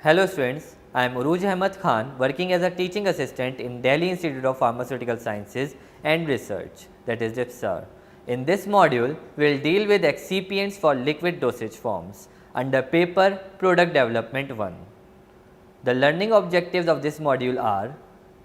Hello students, I am Uruj Ahmed Khan working as a teaching assistant in Delhi Institute of Pharmaceutical Sciences and Research, that is DIPSAR. In this module, we will deal with excipients for liquid dosage forms under paper Product Development 1. The learning objectives of this module are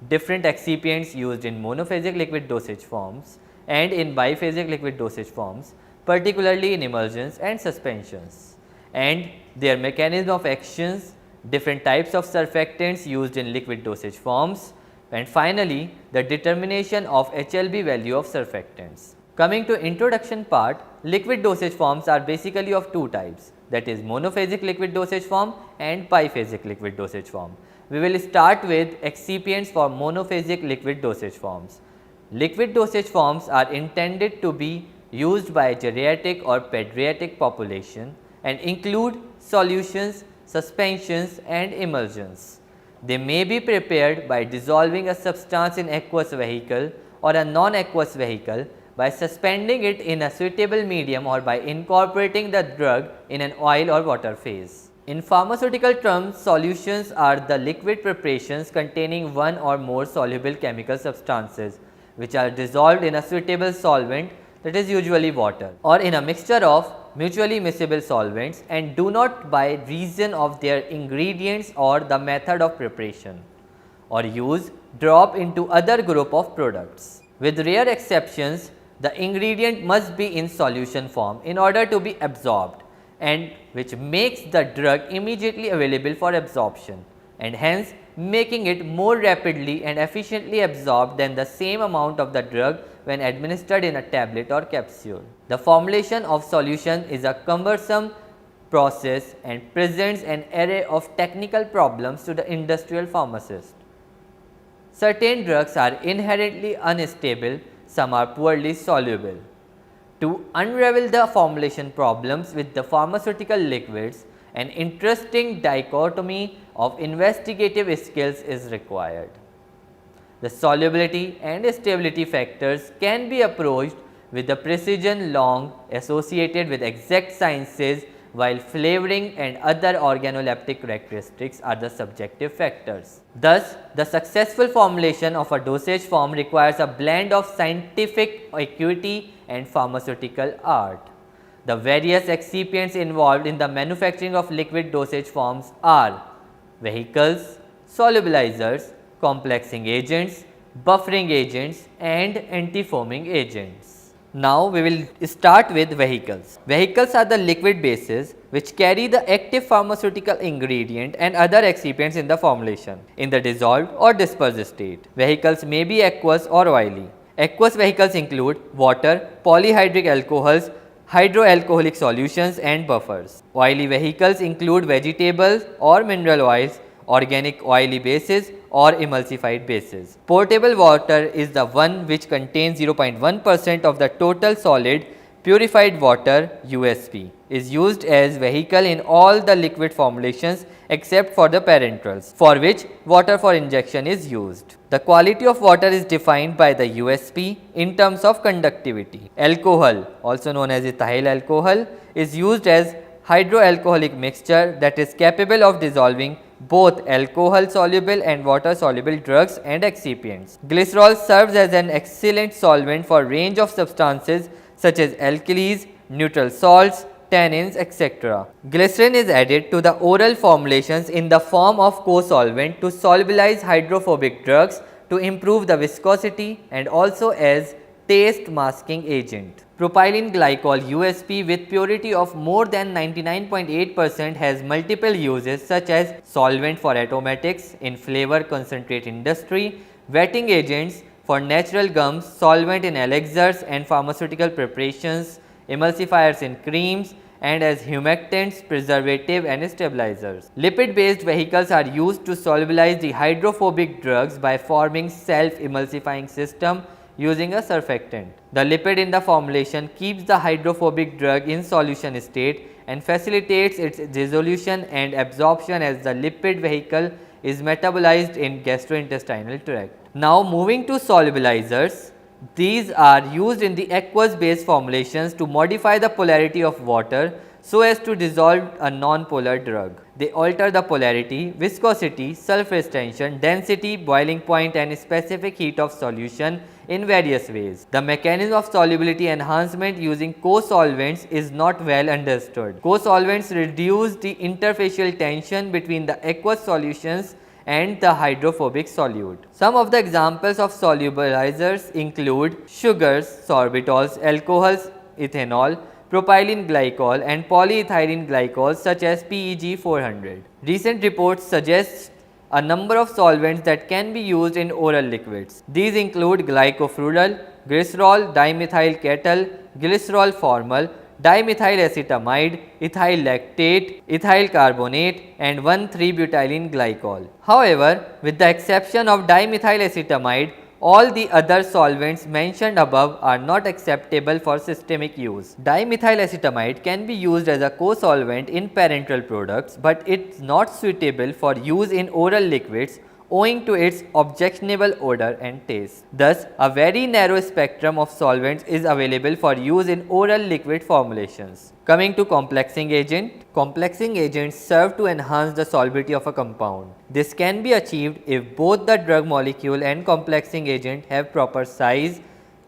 different excipients used in monophasic liquid dosage forms and in biphasic liquid dosage forms, particularly in emulsions and suspensions, and their mechanism of actions, different types of surfactants used in liquid dosage forms, and finally, the determination of HLB value of surfactants. Coming to introduction part, liquid dosage forms are basically of two types, that is monophasic liquid dosage form and biphasic liquid dosage form. We will start with excipients for monophasic liquid dosage forms. Liquid dosage forms are intended to be used by geriatric or pediatric population and include solutions, suspensions and emulsions. They may be prepared by dissolving a substance in aqueous vehicle or a non-aqueous vehicle, by suspending it in a suitable medium, or by incorporating the drug in an oil or water phase. In pharmaceutical terms, solutions are the liquid preparations containing one or more soluble chemical substances which are dissolved in a suitable solvent, that is usually water, or in a mixture of mutually miscible solvents, and do not by reason of their ingredients or the method of preparation or use drop into other group of products. With rare exceptions, the ingredient must be in solution form in order to be absorbed, and which makes the drug immediately available for absorption, and hence making it more rapidly and efficiently absorbed than the same amount of the drug when administered in a tablet or capsule. The formulation of solution is a cumbersome process and presents an array of technical problems to the industrial pharmacist. Certain drugs are inherently unstable, some are poorly soluble. To unravel the formulation problems with the pharmaceutical liquids, an interesting dichotomy of investigative skills is required. The solubility and stability factors can be approached with the precision long associated with exact sciences, while flavoring and other organoleptic characteristics are the subjective factors. Thus, the successful formulation of a dosage form requires a blend of scientific acuity and pharmaceutical art. The various excipients involved in the manufacturing of liquid dosage forms are vehicles, solubilizers, complexing agents, buffering agents and antifoaming agents. Now, we will start with vehicles. Vehicles are the liquid bases which carry the active pharmaceutical ingredient and other excipients in the formulation in the dissolved or dispersed state. Vehicles may be aqueous or oily. Aqueous vehicles include water, polyhydric alcohols, hydroalcoholic solutions and buffers. Oily vehicles include vegetables or mineral oils, organic oily bases or emulsified bases. Potable water is the one which contains 0.1% of the total solid purified water USP, is used as vehicle in all the liquid formulations except for the parenterals, for which water for injection is used. The quality of water is defined by the USP in terms of conductivity. Alcohol, also known as ethyl alcohol, is used as hydroalcoholic mixture that is capable of dissolving both alcohol soluble and water soluble drugs and excipients. Glycerol serves as an excellent solvent for range of substances such as alkalis, neutral salts, tannins, etc. Glycerin is added to the oral formulations in the form of co-solvent to solubilize hydrophobic drugs to improve the viscosity, and also as taste masking agent. Propylene glycol USP with purity of more than 99.8% has multiple uses such as solvent for aromatics in flavor concentrate industry, wetting agents for natural gums, solvent in elixirs and pharmaceutical preparations, emulsifiers in creams, and as humectants, preservative and stabilizers. Lipid based vehicles are used to solubilize the hydrophobic drugs by forming self emulsifying system using a surfactant. The lipid in the formulation keeps the hydrophobic drug in solution state and facilitates its dissolution and absorption as the lipid vehicle is metabolized in gastrointestinal tract. Now, moving to solubilizers, these are used in the aqueous based formulations to modify the polarity of water so as to dissolve a non-polar drug. They alter the polarity, viscosity, surface tension, density, boiling point and specific heat of solution in various ways. The mechanism of solubility enhancement using co-solvents is not well understood. Co-solvents reduce the interfacial tension between the aqueous solutions and the hydrophobic solute. Some of the examples of solubilizers include sugars, sorbitols, alcohols, ethanol, propylene glycol and polyethylene glycols such as PEG 400. Recent reports suggest a number of solvents that can be used in oral liquids. These include glycophrolol, glycerol, dimethyl ketol, glycerol formol, dimethylacetamide, ethyl lactate, ethyl carbonate and 1,3-butylene glycol. However, with the exception of dimethylacetamide, all the other solvents mentioned above are not acceptable for systemic use. Dimethylacetamide can be used as a co-solvent in parenteral products, but it is not suitable for use in oral liquids owing to its objectionable odor and taste. Thus, a very narrow spectrum of solvents is available for use in oral liquid formulations. Coming to complexing agent, complexing agents serve to enhance the solubility of a compound. This can be achieved if both the drug molecule and complexing agent have proper size,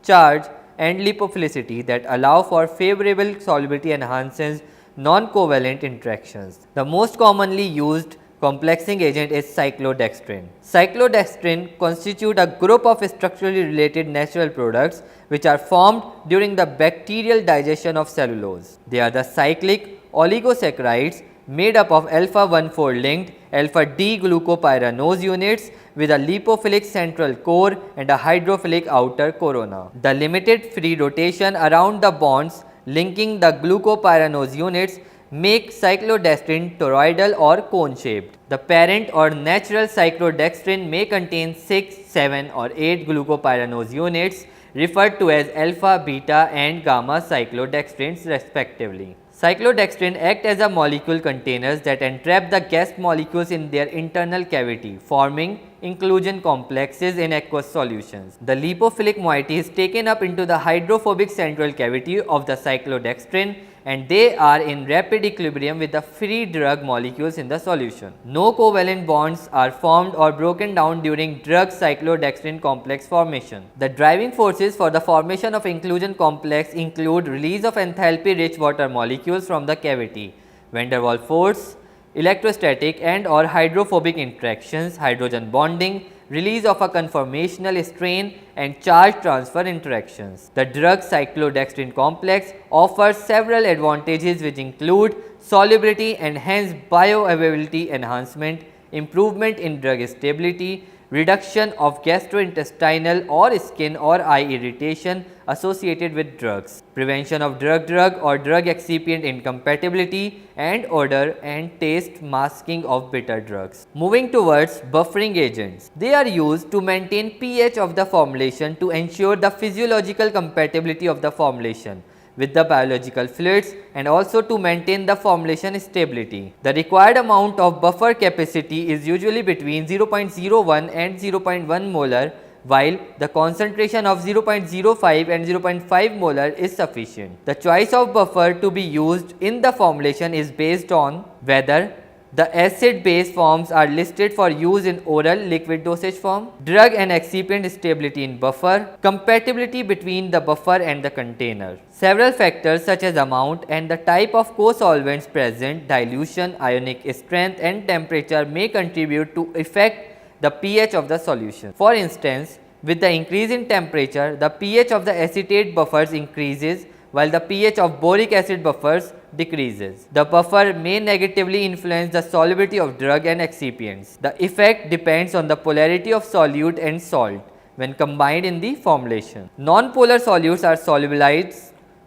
charge and lipophilicity that allow for favorable solubility enhances non-covalent interactions. The most commonly used complexing agent is cyclodextrin. Cyclodextrin constitute a group of structurally related natural products which are formed during the bacterial digestion of cellulose. They are the cyclic oligosaccharides made up of alpha-1,4 linked alpha-D-glucopyranose units with a lipophilic central core and a hydrophilic outer corona. The limited free rotation around the bonds linking the glucopyranose units make cyclodextrin toroidal or cone shaped. The parent or natural cyclodextrin may contain 6, 7 or 8 glucopyranose units referred to as alpha, beta and gamma cyclodextrins respectively. Cyclodextrin act as a molecule containers that entrap the guest molecules in their internal cavity, forming inclusion complexes in aqueous solutions. The lipophilic moiety is taken up into the hydrophobic central cavity of the cyclodextrin and they are in rapid equilibrium with the free drug molecules in the solution. No covalent bonds are formed or broken down during drug cyclodextrin complex formation. The driving forces for the formation of inclusion complex include release of enthalpy rich water molecules from the cavity, van der Waals force, electrostatic and or hydrophobic interactions, hydrogen bonding, release of a conformational strain and charge transfer interactions. The drug cyclodextrin complex offers several advantages which include solubility and hence bioavailability enhancement, improvement in drug stability, reduction of gastrointestinal or skin or eye irritation associated with drugs, prevention of drug-drug or drug excipient incompatibility and odor and taste masking of bitter drugs. Moving towards buffering agents. They are used to maintain pH of the formulation to ensure the physiological compatibility of the formulation with the biological fluids and also to maintain the formulation stability. The required amount of buffer capacity is usually between 0.01 and 0.1 molar, while the concentration of 0.05 and 0.5 molar is sufficient. The choice of buffer to be used in the formulation is based on whether the acid base forms are listed for use in oral liquid dosage form, drug and excipient stability in buffer, compatibility between the buffer and the container. Several factors such as amount and the type of co-solvents present, dilution, ionic strength and temperature may contribute to affect the pH of the solution. For instance, with the increase in temperature, the pH of the acetate buffers increases while the pH of boric acid buffers decreases. The buffer may negatively influence the solubility of drug and excipients. The effect depends on the polarity of solute and salt when combined in the formulation. Non-polar solutes are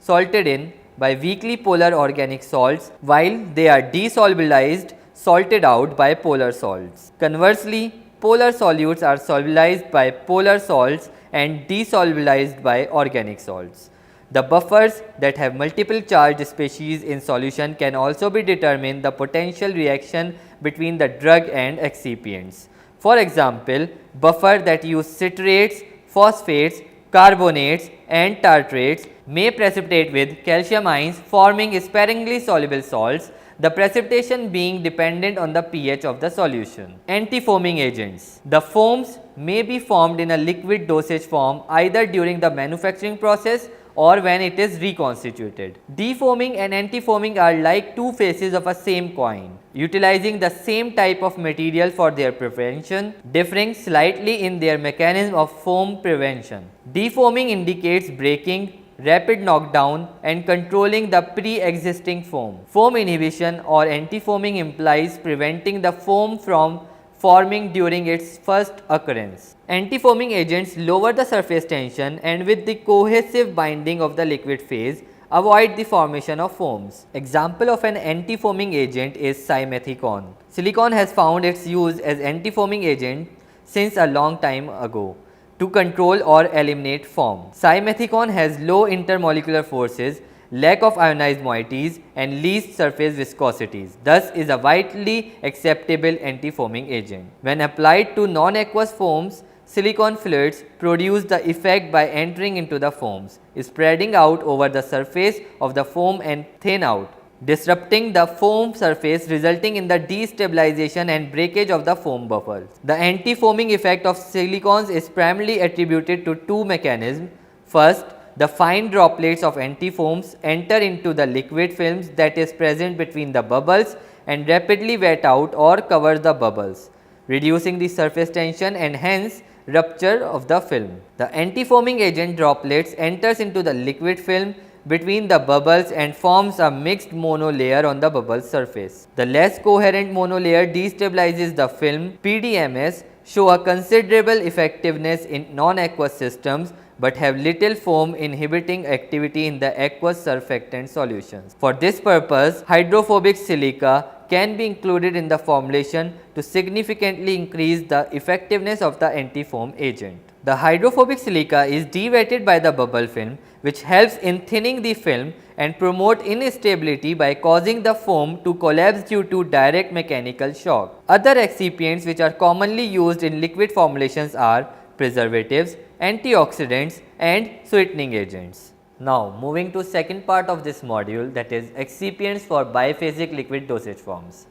salted in by weakly polar organic salts, while they are desolubilized, salted out by polar salts. Conversely, polar solutes are solubilized by polar salts and desolubilized by organic salts. The buffers that have multiple charged species in solution can also be determined the potential reaction between the drug and excipients. For example, buffer that use citrates, phosphates, carbonates and tartrates may precipitate with calcium ions, forming sparingly soluble salts, the precipitation being dependent on the pH of the solution. Antifoaming agents. The foams may be formed in a liquid dosage form either during the manufacturing process or when it is reconstituted. Defoaming and antifoaming are like two faces of a same coin, utilizing the same type of material for their prevention, differing slightly in their mechanism of foam prevention. Defoaming indicates breaking, rapid knockdown and controlling the pre-existing foam. Foam inhibition or antifoaming implies preventing the foam from forming during its first occurrence. Antifoaming agents lower the surface tension and with the cohesive binding of the liquid phase avoid the formation of foams. Example of an antifoaming agent is simethicone. Silicon has found its use as antifoaming agent since a long time ago to control or eliminate foam. Simethicone has low intermolecular forces, lack of ionized moieties and least surface viscosities, thus is a widely acceptable antifoaming agent. When applied to non-aqueous foams, silicone fluids produce the effect by entering into the foams, spreading out over the surface of the foam and thin out, disrupting the foam surface resulting in the destabilization and breakage of the foam bubbles. The anti-foaming effect of silicones is primarily attributed to two mechanisms. First, the fine droplets of antifoams enter into the liquid films that is present between the bubbles and rapidly wet out or cover the bubbles, reducing the surface tension and hence rupture of the film. The antifoaming agent droplets enters into the liquid film between the bubbles and forms a mixed monolayer on the bubble surface. The less coherent monolayer destabilizes the film. PDMS show a considerable effectiveness in non-aqueous systems but have little foam inhibiting activity in the aqueous surfactant solutions. For this purpose, hydrophobic silica can be included in the formulation to significantly increase the effectiveness of the antifoam agent. The hydrophobic silica is dewetted by the bubble film, which helps in thinning the film and promote instability by causing the foam to collapse due to direct mechanical shock. Other excipients which are commonly used in liquid formulations are preservatives, antioxidants and sweetening agents. Now moving to second part of this module, that is excipients for biphasic liquid dosage forms.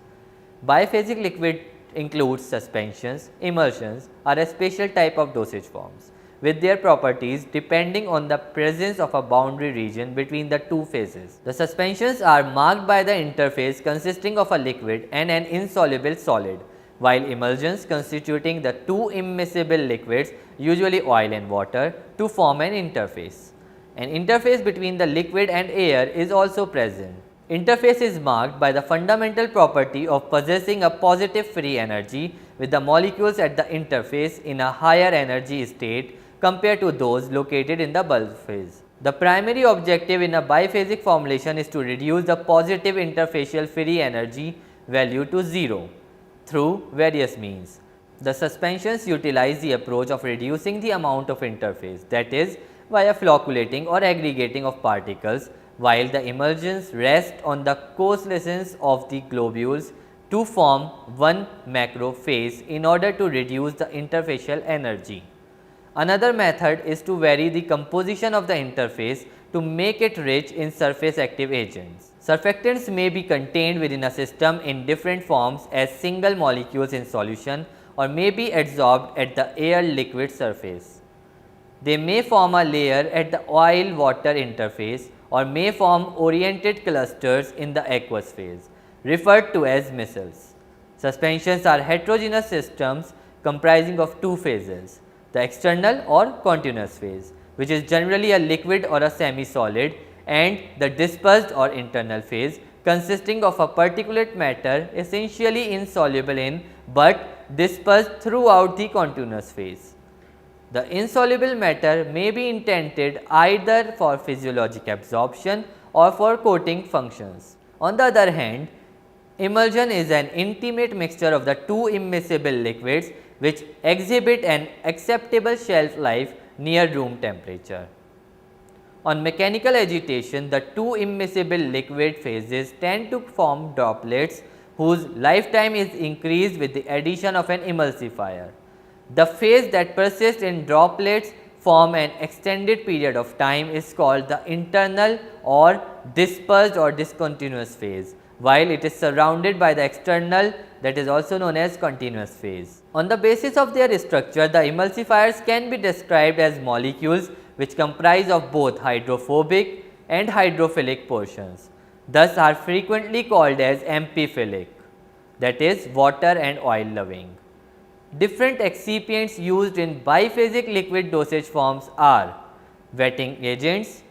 Biphasic liquid includes suspensions, emulsions are a special type of dosage forms with their properties depending on the presence of a boundary region between the two phases. The suspensions are marked by the interface consisting of a liquid and an insoluble solid, while emulsions constituting the two immiscible liquids, usually oil and water, to form an interface. An interface between the liquid and air is also present. Interface is marked by the fundamental property of possessing a positive free energy with the molecules at the interface in a higher energy state compared to those located in the bulk phase. The primary objective in a biphasic formulation is to reduce the positive interfacial free energy value to 0 through various means. The suspensions utilize the approach of reducing the amount of interface, that is via flocculating or aggregating of particles, while the emulsions rest on the coalescence of the globules to form one macro phase in order to reduce the interfacial energy. Another method is to vary the composition of the interface to make it rich in surface active agents. Surfactants may be contained within a system in different forms as single molecules in solution or may be adsorbed at the air liquid surface. They may form a layer at the oil water interface or may form oriented clusters in the aqueous phase, referred to as micelles. Suspensions are heterogeneous systems comprising of two phases, the external or continuous phase, which is generally a liquid or a semi-solid, and the dispersed or internal phase consisting of a particulate matter essentially insoluble in but dispersed throughout the continuous phase. The insoluble matter may be intended either for physiologic absorption or for coating functions. On the other hand, emulsion is an intimate mixture of the two immiscible liquids which exhibit an acceptable shelf life near room temperature. On mechanical agitation, the two immiscible liquid phases tend to form droplets whose lifetime is increased with the addition of an emulsifier. The phase that persists in droplets form an extended period of time is called the internal or dispersed or discontinuous phase, while it is surrounded by the external, that is also known as continuous phase. On the basis of their structure, the emulsifiers can be described as molecules which comprise of both hydrophobic and hydrophilic portions, thus are frequently called as amphiphilic, that is water and oil loving. Different excipients used in biphasic liquid dosage forms are wetting agents,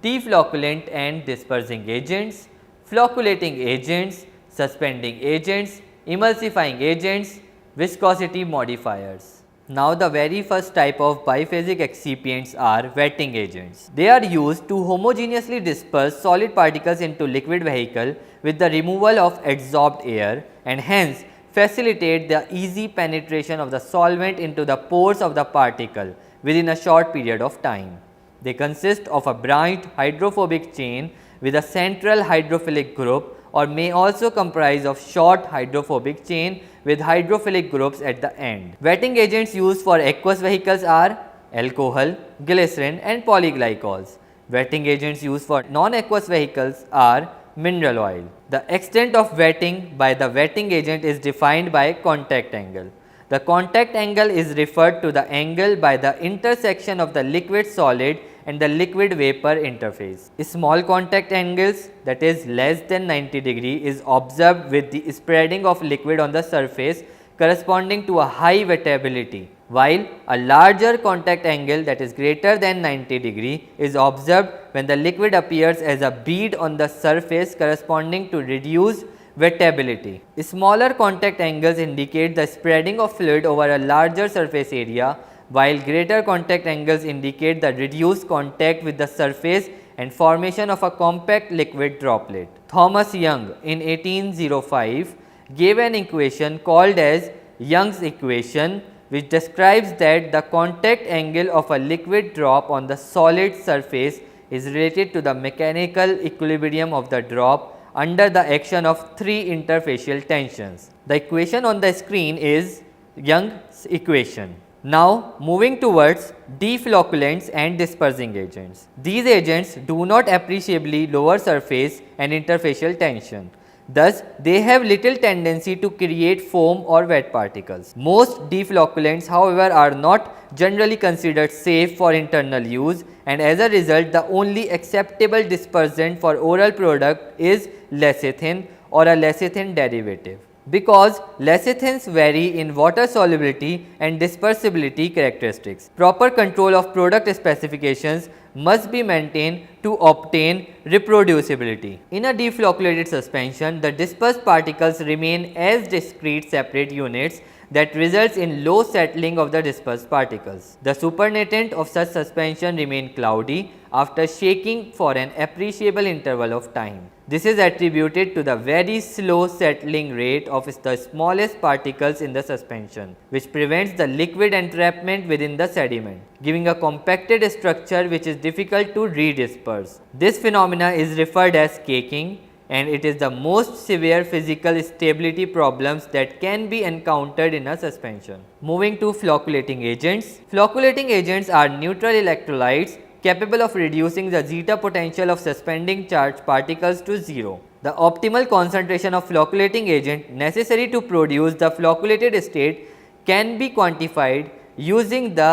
deflocculant and dispersing agents, flocculating agents, suspending agents, emulsifying agents, viscosity modifiers. Now, the very first type of biphasic excipients are wetting agents. They are used to homogeneously disperse solid particles into liquid vehicle with the removal of adsorbed air and hence facilitate the easy penetration of the solvent into the pores of the particle within a short period of time. They consist of a branched hydrophobic chain with a central hydrophilic group, or may also comprise of short hydrophobic chain with hydrophilic groups at the end. Wetting agents used for aqueous vehicles are alcohol, glycerin and polyglycols. Wetting agents used for non-aqueous vehicles are mineral oil. The extent of wetting by the wetting agent is defined by contact angle. The contact angle is referred to the angle by the intersection of the liquid solid and the liquid vapor interface. Small contact angles, that is less than 90 degree, is observed with the spreading of liquid on the surface corresponding to a high wettability, while a larger contact angle, that is greater than 90 degree, is observed when the liquid appears as a bead on the surface corresponding to reduced wettability. Smaller contact angles indicate the spreading of fluid over a larger surface area, while greater contact angles indicate the reduced contact with the surface and formation of a compact liquid droplet. Thomas Young in 1805 gave an equation called as Young's equation, which describes that the contact angle of a liquid drop on the solid surface is related to the mechanical equilibrium of the drop under the action of three interfacial tensions. The equation on the screen is Young's equation. Now, moving towards deflocculants and dispersing agents. These agents do not appreciably lower surface and interfacial tension. Thus, they have little tendency to create foam or wet particles. Most deflocculants, however, are not generally considered safe for internal use, and as a result, the only acceptable dispersant for oral product is lecithin or a lecithin derivative. Because lecithins vary in water solubility and dispersibility characteristics, proper control of product specifications must be maintained to obtain reproducibility. In a deflocculated suspension, the dispersed particles remain as discrete separate units that results in low settling of the dispersed particles. The supernatant of such suspension remain cloudy after shaking for an appreciable interval of time. This is attributed to the very slow settling rate of the smallest particles in the suspension, which prevents the liquid entrapment within the sediment, giving a compacted structure which is difficult to redisperse. This phenomena is referred as caking, and it is the most severe physical stability problems that can be encountered in a suspension. Moving to flocculating agents. Flocculating agents are neutral electrolytes capable of reducing the zeta potential of suspending charged particles to zero. The optimal concentration of flocculating agent necessary to produce the flocculated state can be quantified using the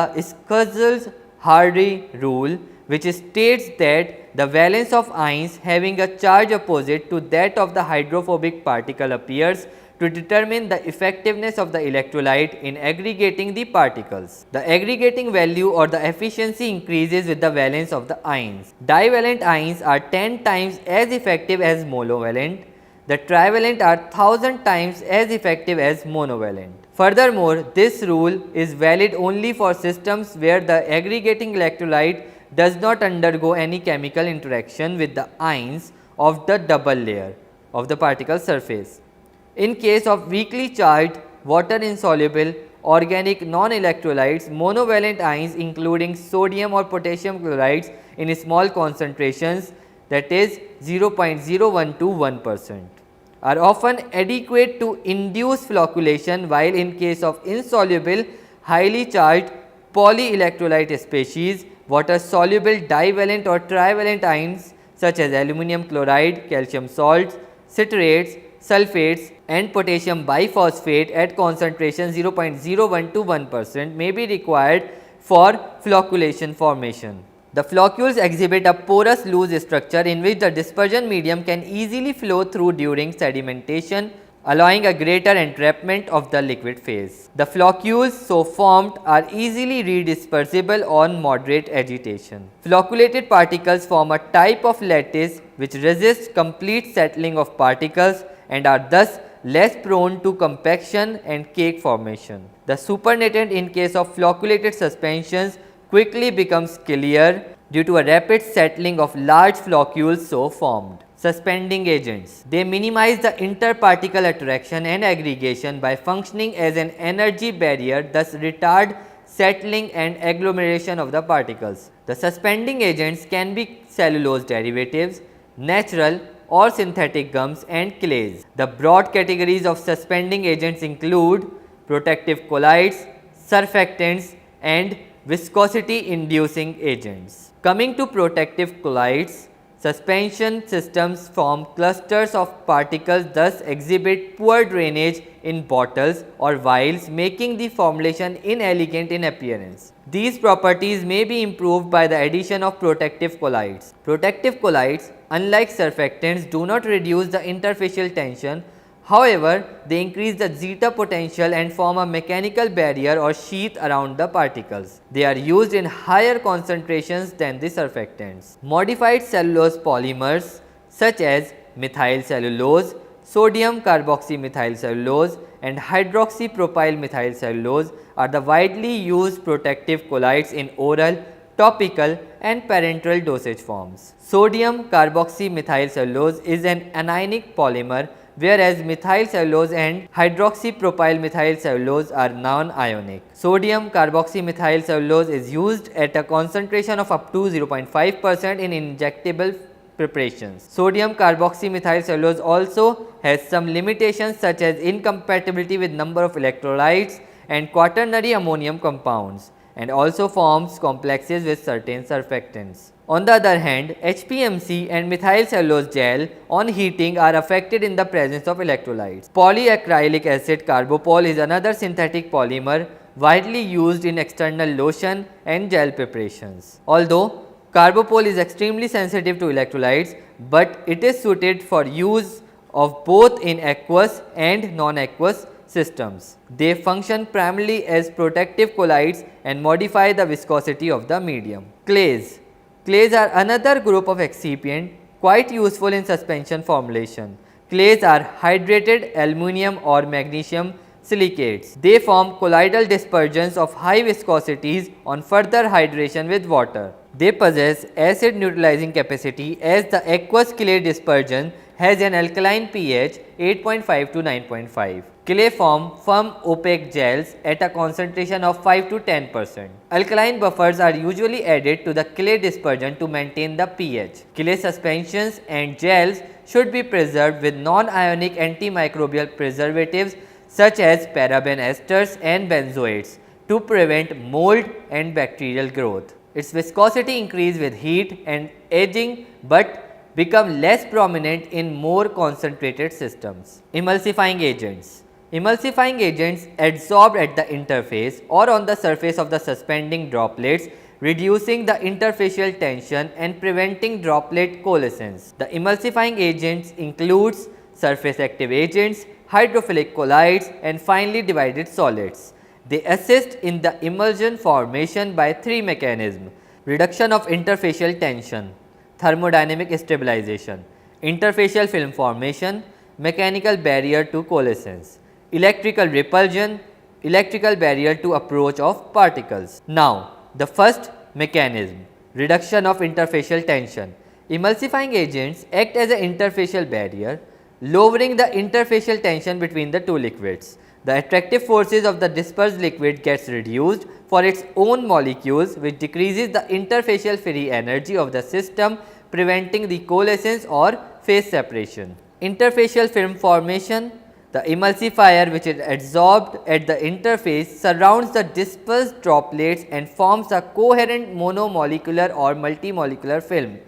Schurz-Hardy rule, which states that the valence of ions having a charge opposite to that of the hydrophobic particle appears to determine the effectiveness of the electrolyte in aggregating the particles. The aggregating value or the efficiency increases with the valence of the ions. Divalent ions are 10 times as effective as monovalent. The trivalent are 1000 times as effective as monovalent. Furthermore, this rule is valid only for systems where the aggregating electrolyte does not undergo any chemical interaction with the ions of the double layer of the particle surface. In case of weakly charged, water insoluble, organic non-electrolytes, monovalent ions including sodium or potassium chlorides in small concentrations, that is 0.01 to 1%, are often adequate to induce flocculation, while in case of insoluble, highly charged polyelectrolyte species, water-soluble divalent or trivalent ions such as aluminum chloride, calcium salts, citrates, sulfates and potassium biphosphate at concentration 0.01 to 1% may be required for flocculation formation. The floccules exhibit a porous loose structure in which the dispersion medium can easily flow through during sedimentation, allowing a greater entrapment of the liquid phase. The floccules so formed are easily redispersible on moderate agitation. Flocculated particles form a type of lattice which resists complete settling of particles and are thus less prone to compaction and cake formation. The supernatant in case of flocculated suspensions quickly becomes clear due to a rapid settling of large floccules so formed. Suspending agents. They minimize the interparticle attraction and aggregation by functioning as an energy barrier, thus retard settling and agglomeration of the particles. The suspending agents can be cellulose derivatives, natural or synthetic gums and clays. The broad categories of suspending agents include protective colloids, surfactants and viscosity inducing agents. Coming to protective colloids, suspension systems form clusters of particles, thus exhibit poor drainage in bottles or vials, making the formulation inelegant in appearance. These properties may be improved by the addition of protective colloids. Protective colloids, unlike surfactants, do not reduce the interfacial tension. However, they increase the zeta potential and form a mechanical barrier or sheath around the particles. They are used in higher concentrations than the surfactants. Modified cellulose polymers such as methyl cellulose, sodium carboxymethyl cellulose and hydroxypropyl methyl cellulose are the widely used protective colloids in oral, topical and parenteral dosage forms. Sodium carboxymethyl cellulose is an anionic polymer, whereas methyl cellulose and hydroxypropyl methyl cellulose are non-ionic. Sodium carboxymethyl cellulose is used at a concentration of up to 0.5% in injectable preparations. Sodium carboxymethyl cellulose also has some limitations such as incompatibility with number of electrolytes and quaternary ammonium compounds, and also forms complexes with certain surfactants. On the other hand, HPMC and methyl cellulose gel on heating are affected in the presence of electrolytes. Polyacrylic acid carbopol is another synthetic polymer widely used in external lotion and gel preparations. Although carbopol is extremely sensitive to electrolytes, but it is suited for use of both in aqueous and non-aqueous systems. They function primarily as protective colloids and modify the viscosity of the medium. Clays. Clays are another group of excipient quite useful in suspension formulation. Clays are hydrated aluminum or magnesium silicates. They form colloidal dispersions of high viscosities on further hydration with water. They possess acid neutralizing capacity as the aqueous clay dispersion has an alkaline pH 8.5 to 9.5. Clay form firm opaque gels at a concentration of 5 to 10%. Alkaline buffers are usually added to the clay dispersion to maintain the pH. Clay suspensions and gels should be preserved with non-ionic antimicrobial preservatives such as paraben esters and benzoates to prevent mold and bacterial growth. Its viscosity increases with heat and aging but become less prominent in more concentrated systems. Emulsifying agents. Emulsifying agents adsorbed at the interface or on the surface of the suspending droplets, reducing the interfacial tension and preventing droplet coalescence. The emulsifying agents includes surface active agents, hydrophilic colloids and finely divided solids. They assist in the emulsion formation by three mechanisms: reduction of interfacial tension, thermodynamic stabilization, interfacial film formation, mechanical barrier to coalescence, electrical repulsion, electrical barrier to approach of particles. Now, the first mechanism, reduction of interfacial tension. Emulsifying agents act as an interfacial barrier, lowering the interfacial tension between the two liquids. The attractive forces of the dispersed liquid gets reduced for its own molecules, which decreases the interfacial free energy of the system, preventing the coalescence or phase separation. Interfacial film formation. The emulsifier, which is adsorbed at the interface, surrounds the dispersed droplets and forms a coherent monomolecular or multimolecular film,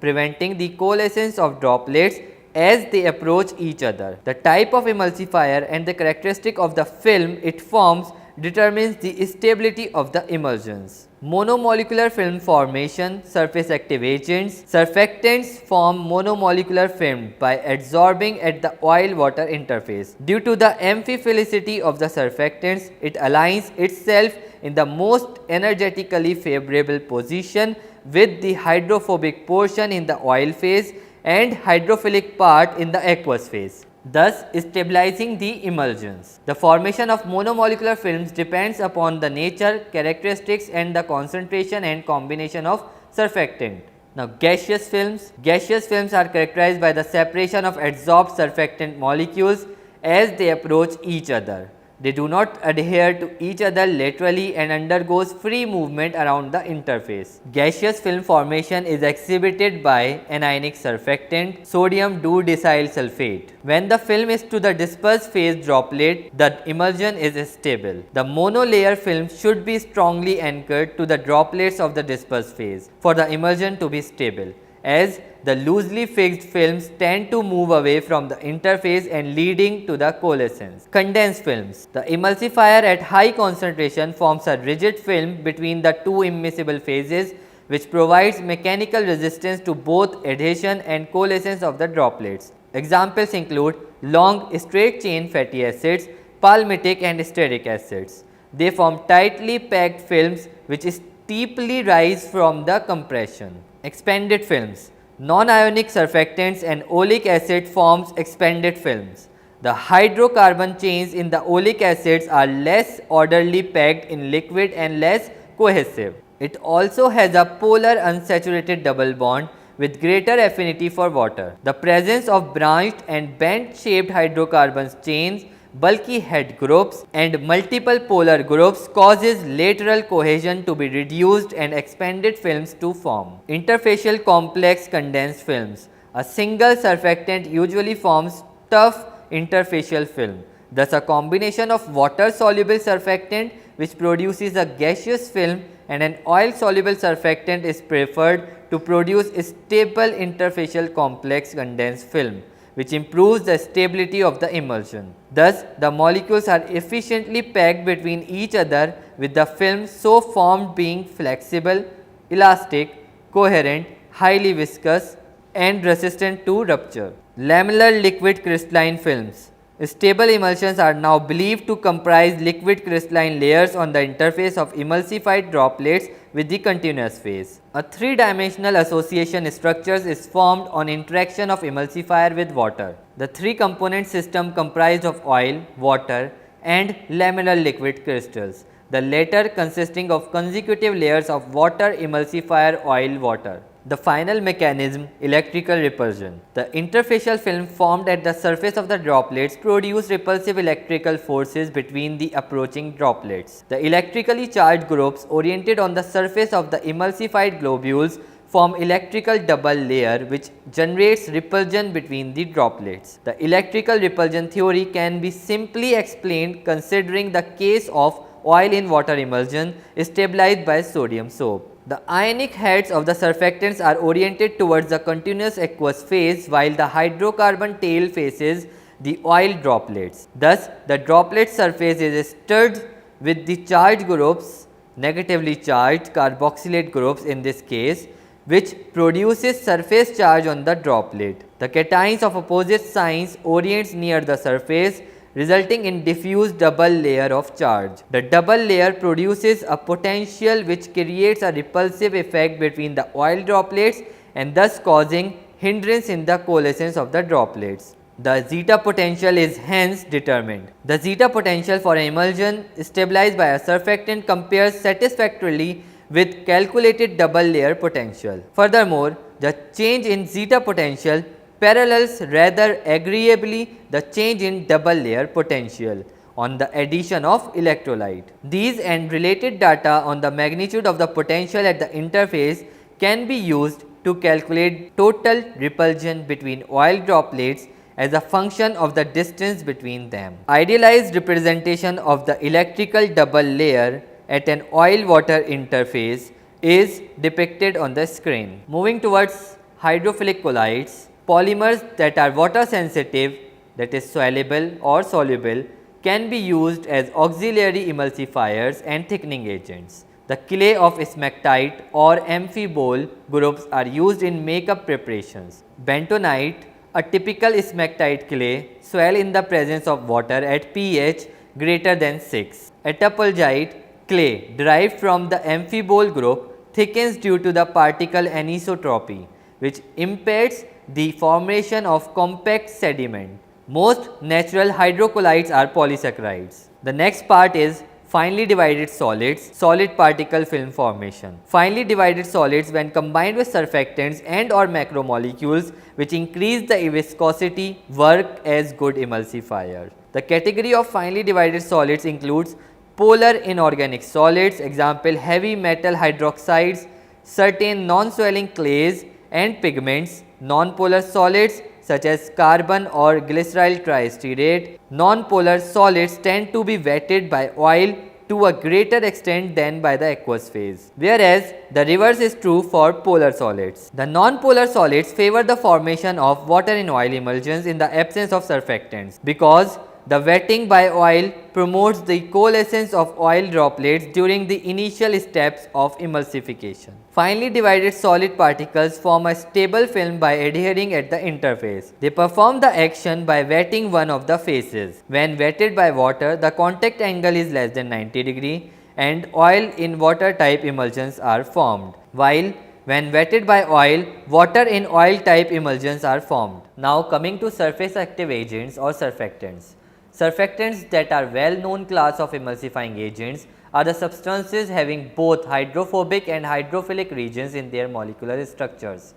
preventing the coalescence of droplets as they approach each other. The type of emulsifier and the characteristic of the film it forms determines the stability of the emulsions. Monomolecular film formation, surface active agents, surfactants form monomolecular film by adsorbing at the oil-water interface. Due to the amphiphilicity of the surfactants, it aligns itself in the most energetically favorable position with the hydrophobic portion in the oil phase and hydrophilic part in the aqueous phase, thus stabilizing the emulsions. The formation of monomolecular films depends upon the nature, characteristics and the concentration and combination of surfactant. Now, gaseous films. Gaseous films are characterized by the separation of adsorbed surfactant molecules as they approach each other. They do not adhere to each other laterally and undergoes free movement around the interface. Gaseous film formation is exhibited by anionic surfactant sodium 2-decyl sulfate. When the film is to the dispersed phase droplet, the emulsion is stable. The monolayer film should be strongly anchored to the droplets of the dispersed phase for the emulsion to be stable, as the loosely fixed films tend to move away from the interface and leading to the coalescence. Condensed films. The emulsifier at high concentration forms a rigid film between the two immiscible phases, which provides mechanical resistance to both adhesion and coalescence of the droplets. Examples include long straight chain fatty acids, palmitic and stearic acids. They form tightly packed films which steeply rise from the compression. Expanded films. Non-ionic surfactants and oleic acid forms expanded films. The hydrocarbon chains in the oleic acids are less orderly packed in liquid and less cohesive. It also has a polar unsaturated double bond with greater affinity for water. The presence of branched and bent shaped hydrocarbons chains, bulky head groups and multiple polar groups causes lateral cohesion to be reduced and expanded films to form. Interfacial complex condensed films. A single surfactant usually forms tough interfacial film. Thus, a combination of water soluble surfactant which produces a gaseous film and an oil soluble surfactant is preferred to produce a stable interfacial complex condensed film, which improves the stability of the emulsion. Thus, the molecules are efficiently packed between each other, with the film so formed being flexible, elastic, coherent, highly viscous and resistant to rupture. Lamellar liquid crystalline films. Stable emulsions are now believed to comprise liquid crystalline layers on the interface of emulsified droplets with the continuous phase. A three-dimensional association structures is formed on interaction of emulsifier with water. The three-component system comprised of oil, water and lamellar liquid crystals, the latter consisting of consecutive layers of water, emulsifier, oil, water. The final mechanism, electrical repulsion. The interfacial film formed at the surface of the droplets produce repulsive electrical forces between the approaching droplets. The electrically charged groups oriented on the surface of the emulsified globules form electrical double layer which generates repulsion between the droplets. The electrical repulsion theory can be simply explained considering the case of oil in water emulsion stabilized by sodium soap. The ionic heads of the surfactants are oriented towards the continuous aqueous phase, while the hydrocarbon tail faces the oil droplets. Thus, the droplet surface is stirred with the charged groups, negatively charged carboxylate groups in this case, which produces surface charge on the droplet. The cations of opposite signs orients near the surface, resulting in diffuse double layer of charge. The double layer produces a potential which creates a repulsive effect between the oil droplets and thus causing hindrance in the coalescence of the droplets. The zeta potential is hence determined. The zeta potential for an emulsion stabilized by a surfactant compares satisfactorily with calculated double layer potential. Furthermore, the change in zeta potential parallels rather agreeably the change in double layer potential on the addition of electrolyte. These and related data on the magnitude of the potential at the interface can be used to calculate total repulsion between oil droplets as a function of the distance between them. Idealized representation of the electrical double layer at an oil-water interface is depicted on the screen. Moving towards hydrophilic colloids, polymers that are water sensitive, that is soluble or soluble, can be used as auxiliary emulsifiers and thickening agents. The clay of smectite or amphibole groups are used in makeup preparations. Bentonite, a typical smectite clay, swell in the presence of water at pH greater than 6. Attapulgite clay derived from the amphibole group thickens due to the particle anisotropy, which impairs the formation of compact sediment. Most natural hydrocolloids are polysaccharides. The next part is finely divided solids, solid particle film formation. Finely divided solids, when combined with surfactants and or macromolecules which increase the viscosity, work as good emulsifiers. The category of finely divided solids includes polar inorganic solids, example heavy metal hydroxides, certain non-swelling clays and pigments, non-polar solids such as carbon or glyceryl triestearate. Non-polar solids tend to be wetted by oil to a greater extent than by the aqueous phase, whereas the reverse is true for polar solids. The non-polar solids favor the formation of water in oil emulsions in the absence of surfactants, because the wetting by oil promotes the coalescence of oil droplets during the initial steps of emulsification. Finely divided solid particles form a stable film by adhering at the interface. They perform the action by wetting one of the faces. When wetted by water, the contact angle is less than 90 degree and oil in water type emulsions are formed, while when wetted by oil, water in oil type emulsions are formed. Now coming to surface active agents or surfactants. Surfactants that are well known class of emulsifying agents are the substances having both hydrophobic and hydrophilic regions in their molecular structures.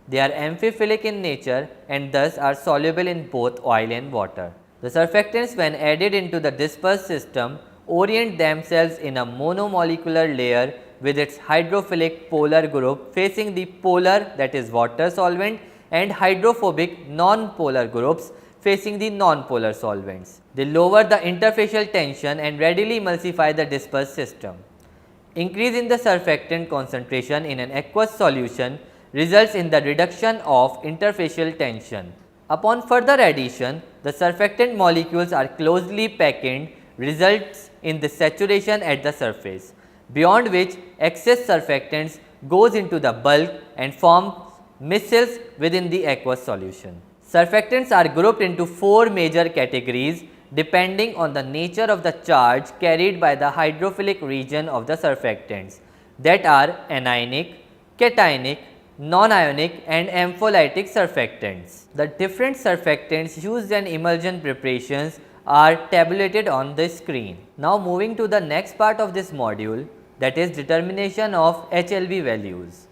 They are amphiphilic in nature and thus are soluble in both oil and water. The surfactants, when added into the dispersed system, orient themselves in a monomolecular layer with its hydrophilic polar group facing the polar, that is water solvent, and hydrophobic non-polar groups facing the non-polar solvents. They lower the interfacial tension and readily emulsify the dispersed system. Increase in the surfactant concentration in an aqueous solution results in the reduction of interfacial tension. Upon further addition, the surfactant molecules are closely packed, results in the saturation at the surface, beyond which excess surfactants goes into the bulk and forms micelles within the aqueous solution. Surfactants are grouped into four major categories depending on the nature of the charge carried by the hydrophilic region of the surfactants, that are anionic, cationic, non-ionic and ampholytic surfactants. The different surfactants used in emulsion preparations are tabulated on the screen. Now moving to the next part of this module, that is determination of HLB values.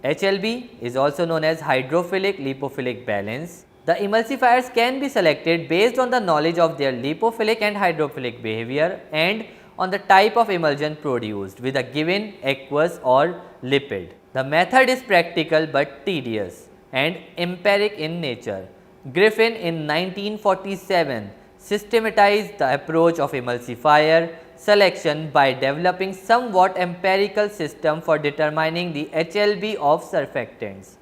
HLB is also known as hydrophilic lipophilic balance. The emulsifiers can be selected based on the knowledge of their lipophilic and hydrophilic behavior and on the type of emulsion produced with a given aqueous or lipid. The method is practical but tedious and empiric in nature. Griffin in 1947 systematized the approach of emulsifier selection by developing somewhat empirical system for determining the HLB of surfactants.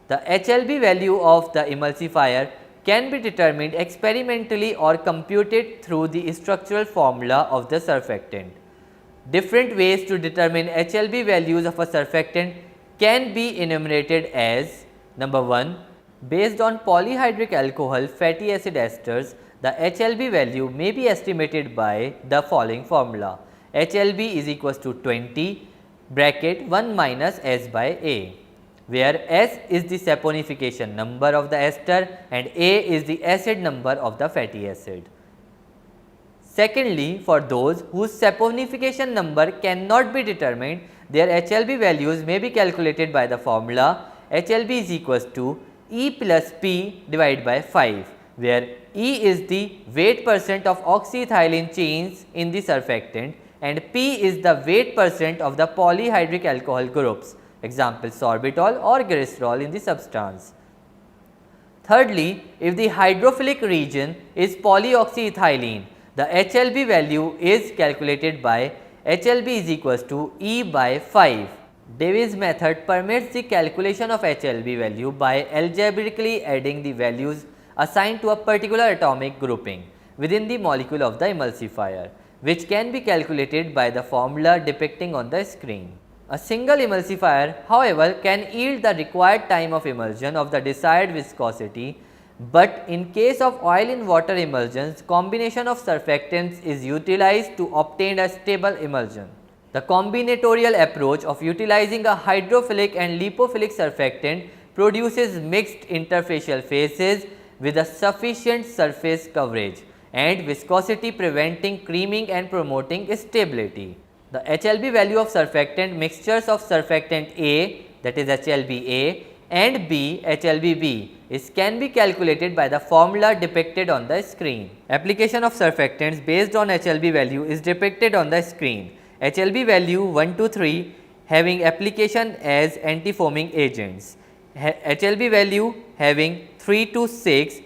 The HLB value of the emulsifier can be determined experimentally or computed through the structural formula of the surfactant. Different ways to determine HLB values of a surfactant can be enumerated as: number 1, based on polyhydric alcohol fatty acid esters, the HLB value may be estimated by the following formula: HLB is equals to 20 bracket 1 minus S by A, where S is the saponification number of the ester and A is the acid number of the fatty acid. Secondly, for those whose saponification number cannot be determined, their HLB values may be calculated by the formula HLB is equals to E plus P divided by 5, where E is the weight percent of oxyethylene chains in the surfactant and P is the weight percent of the polyhydric alcohol groups, example sorbitol or glycerol in the substance. Thirdly, if the hydrophilic region is polyoxyethylene, the HLB value is calculated by HLB is equals to E by 5. Davies method permits the calculation of HLB value by algebraically adding the values assigned to a particular atomic grouping within the molecule of the emulsifier, which can be calculated by the formula depicting on the screen. A single emulsifier, however, can yield the required time of emulsion of the desired viscosity, but in case of oil in water emulsions, combination of surfactants is utilized to obtain a stable emulsion. The combinatorial approach of utilizing a hydrophilic and lipophilic surfactant produces mixed interfacial phases with a sufficient surface coverage and viscosity, preventing creaming and promoting stability. The HLB value of surfactant mixtures of surfactant A, that is HLBA, and B, HLBB, can be calculated by the formula depicted on the screen. Application of surfactants based on HLB value is depicted on the screen. HLB value 1 to 3 having application as antifoaming agents. HLB value having 3 to 6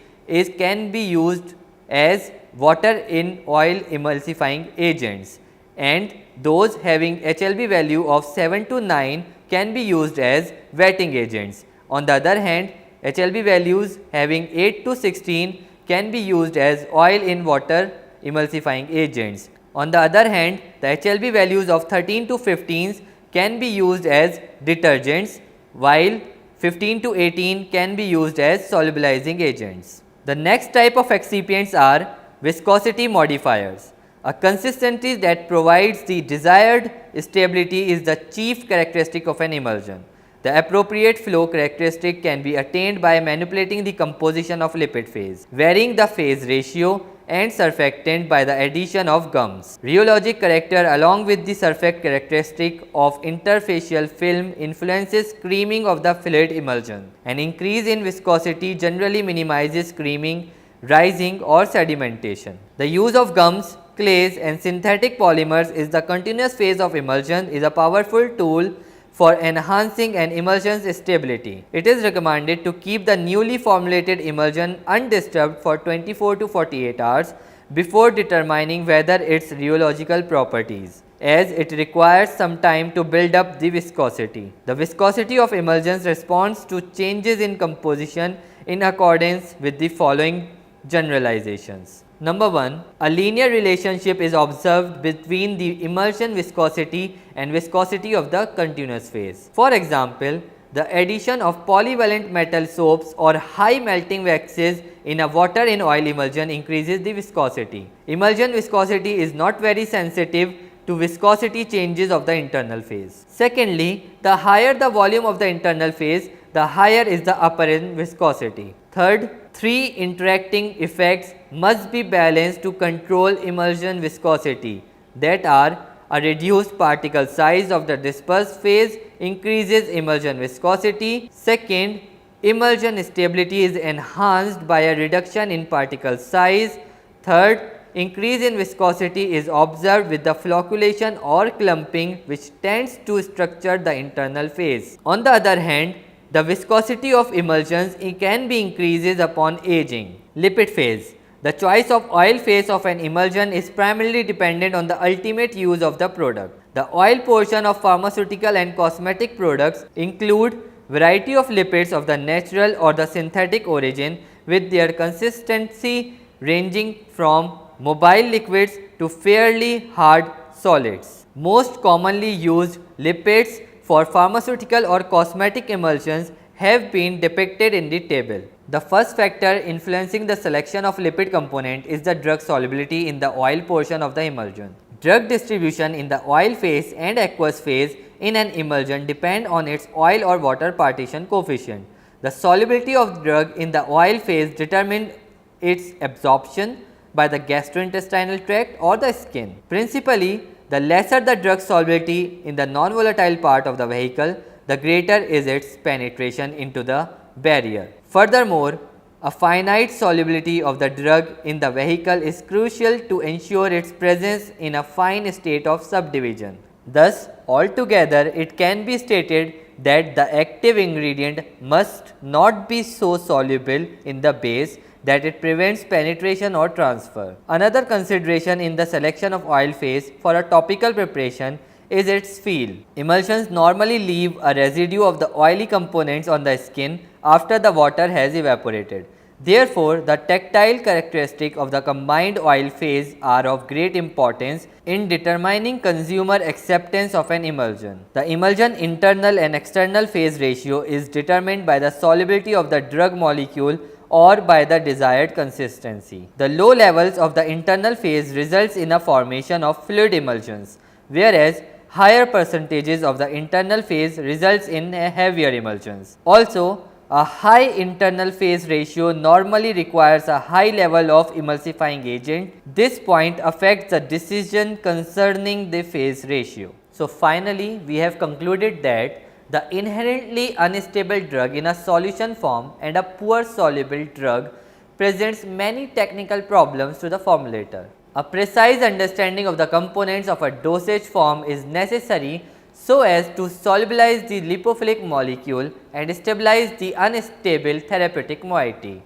can be used as water in oil emulsifying agents, and those having HLB value of 7 to 9 can be used as wetting agents. On the other hand, HLB values having 8 to 16 can be used as oil in water emulsifying agents. On the other hand, the HLB values of 13 to 15 can be used as detergents, while 15 to 18 can be used as solubilizing agents. The next type of excipients are viscosity modifiers. A consistency that provides the desired stability is the chief characteristic of an emulsion. The appropriate flow characteristic can be attained by manipulating the composition of lipid phase, varying the phase ratio and surfactant by the addition of gums. Rheologic character along with the surfactant characteristic of interfacial film influences creaming of the fluid emulsion. An increase in viscosity generally minimizes creaming, rising or sedimentation. The use of gums, clays and synthetic polymers is the continuous phase of emulsion is a powerful tool for enhancing an emulsion's stability. It is recommended to keep the newly formulated emulsion undisturbed for 24 to 48 hours before determining whether its rheological properties, as it requires some time to build up the viscosity. The viscosity of emulsions responds to changes in composition in accordance with the following generalizations. Number 1, a linear relationship is observed between the emulsion viscosity and viscosity of the continuous phase. For example, the addition of polyvalent metal soaps or high melting waxes in a water in oil emulsion increases the viscosity. Emulsion viscosity is not very sensitive to viscosity changes of the internal phase. Secondly, the higher the volume of the internal phase, the higher is the apparent viscosity. Third, 3 interacting effects must be balanced to control emulsion viscosity, that are a reduced particle size of the dispersed phase increases emulsion viscosity. Second, emulsion stability is enhanced by a reduction in particle size. Third, increase in viscosity is observed with the flocculation or clumping, which tends to structure the internal phase. On the other hand, the viscosity of emulsions can be increases upon aging. Lipid phase. The choice of oil phase of an emulsion is primarily dependent on the ultimate use of the product. The oil portion of pharmaceutical and cosmetic products include variety of lipids of the natural or the synthetic origin, with their consistency ranging from mobile liquids to fairly hard solids. Most commonly used lipids for pharmaceutical or cosmetic emulsions have been depicted in the table. The first factor influencing the selection of lipid component is the drug solubility in the oil portion of the emulsion. Drug distribution in the oil phase and aqueous phase in an emulsion depend on its oil or water partition coefficient. The solubility of drug in the oil phase determines its absorption by the gastrointestinal tract or the skin. Principally, the lesser the drug solubility in the non-volatile part of the vehicle, the greater is its penetration into the barrier. Furthermore, a finite solubility of the drug in the vehicle is crucial to ensure its presence in a fine state of subdivision. Thus, altogether it can be stated that the active ingredient must not be so soluble in the base that it prevents penetration or transfer. Another consideration in the selection of oil phase for a topical preparation is its feel. Emulsions normally leave a residue of the oily components on the skin after the water has evaporated. Therefore, the tactile characteristics of the combined oil phase are of great importance in determining consumer acceptance of an emulsion. The emulsion internal and external phase ratio is determined by the solubility of the drug molecule or by the desired consistency. The low levels of the internal phase results in a formation of fluid emulsions, whereas higher percentages of the internal phase results in heavier emulsions. Also, a high internal phase ratio normally requires a high level of emulsifying agent. This point affects the decision concerning the phase ratio. So, finally, we have concluded that the inherently unstable drug in a solution form and a poor soluble drug presents many technical problems to the formulator. A precise understanding of the components of a dosage form is necessary so as to solubilize the lipophilic molecule and stabilize the unstable therapeutic moiety.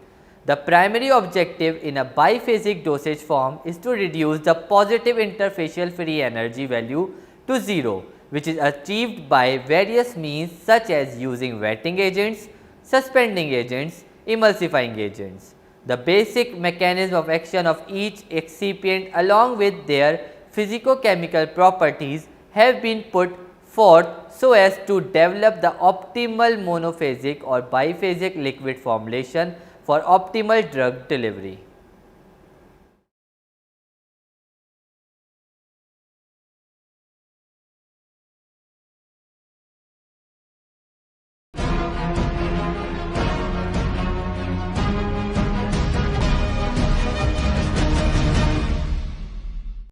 The primary objective in a biphasic dosage form is to reduce the positive interfacial free energy value to 0, which is achieved by various means such as using wetting agents, suspending agents, emulsifying agents. The basic mechanism of action of each excipient along with their physicochemical properties have been put forth so as to develop the optimal monophasic or biphasic liquid formulation for optimal drug delivery.